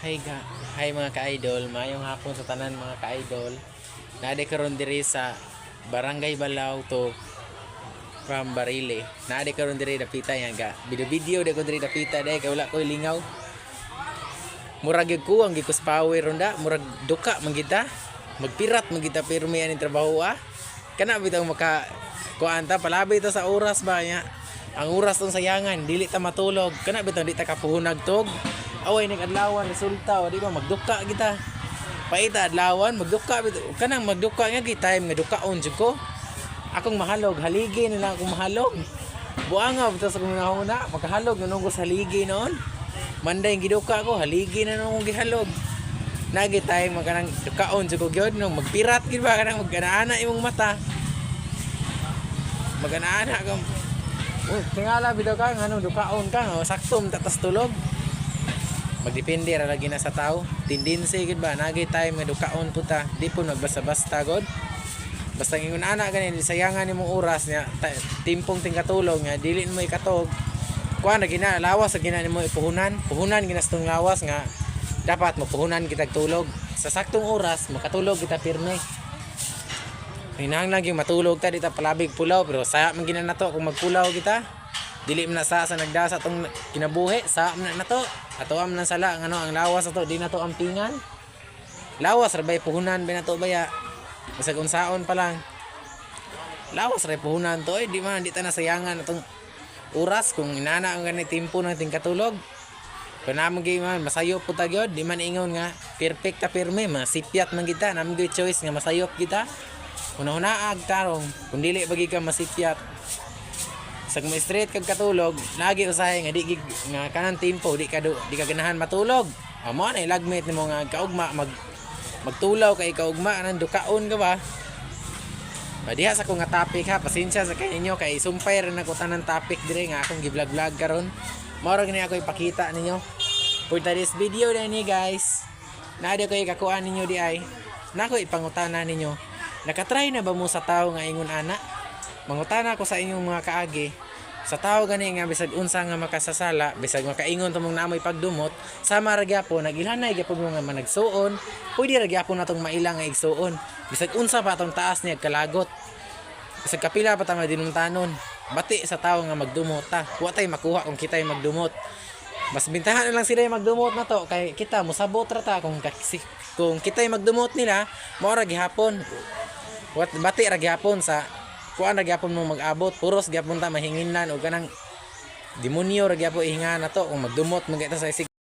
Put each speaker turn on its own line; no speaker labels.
Hi ga, hi mga ka-idol, mayong hapon sa tanan mga ka-idol. Naade karon diri sa Barangay Balao to from Barile. Naade karon diri dapita yan ga. Video de ko diri dapita de kay wala ko lingaw. Murag gyud ko ang gikus power ronda, murag duka mangita. Magpirat mangita pero may aning trabaho Kana bitaw maka kuanta palabi to sa oras ba nya. Ang oras tong sayangan, dili ta matulog. Kana bitaw di ta kapuhunag tog. Away ning adlawan resulta o di ba magduka kita. Paita adlawan magduka bitaw. Kanang magduka nga gi time nga dukaon jud ko. Akong mahalog, haligi na lang akong mahalog. Buanga bitaw sa kunahuna, makahalog nung ko sa haligi noon. Manday giduka ko, haligi na nung gihalog. Nagi time makanang dukaon jud ko gyud nung magpirat gid ba kanang maganaana imong mata. Maganaana ka. Tingala bitaw ka nganong dukaon ka, saktom tatas tulog. Magdepende ra lagi na sa tao. Tendency gid ba nagi time nga dukaon puta, di po magbasta-basta god. Basta ingon ana ganin sayangan nimong oras nya timpong tingkatulog nga dili mo ikatog. Kuan na gina lawas sa gina nimo ipuhunan. Puhunan ginastong lawas nga dapat mapuhunan kita tulog. Sa saktong oras makatulog kita pirme. Hinahanglan gyud matulog ta dita palabig pulaw pero saya man gina nato kung magpulaw kita. Dili man sa nagdasa tong kinabuhi sa man nato. Ato am nang sala ngano ang lawas ato di nato ampingan. Lawas ra bay puhunan ba nato baya. Bisag unsaon pa lang. Lawas ra puhunan to di man di ta nasayangan atong oras kung inana ang ganit timpo ng tingkatulog. Kung naman man masayop po ta gyud di man ingon nga perfect ta pirme masipyat man kita naman gyud choice nga masayop kita. Una-unaag tarong kung dili bagi ka masipyat sag mo straight kag katulog lagi usahay nga di nga kanang tempo di ka ganahan matulog. Amo na ilagmit nimo nga kaugma magtulaw kay kaugma nang dukaon ka ba. Diha sa ko nga topic ha, pasensya sa kaninyo kay sumpay rin ako tanang topic dire nga akong gi-vlog karon. Mao ra gani ako ipakita ninyo. For today's video ni guys. Naadi ko ikakuan ninyo di ay. Nako ipangutana ninyo. Nakatry na ba mo sa tao nga ingon ana? Mangutana ko sa inyong mga kaagi. Sa tao gani nga bisag unsa nga makasasala, bisag makaingon tumong namoy pagdumot, sama ra gyapon nagilhanay gyapon nga managsuon, pwede ra gyapon natong mailang nga igsuon. Bisag unsa pa atong taas niya kalagot. Bisag kapila pa ta madinumtanon. Bati sa tao nga magdumot ta. Wa tay makuha kung kitay magdumot. Mas bintahan na lang sila yung magdumot na to kay kita mosabot ra ta kung kitay magdumot nila, mao ra gihapon. Bati ra gihapon sa kuan ra gyapon mo mag-abot puros gyapon ta mahinginan o kanang demonyo ra gyapon ihingan nato kung magdumot magita sa isig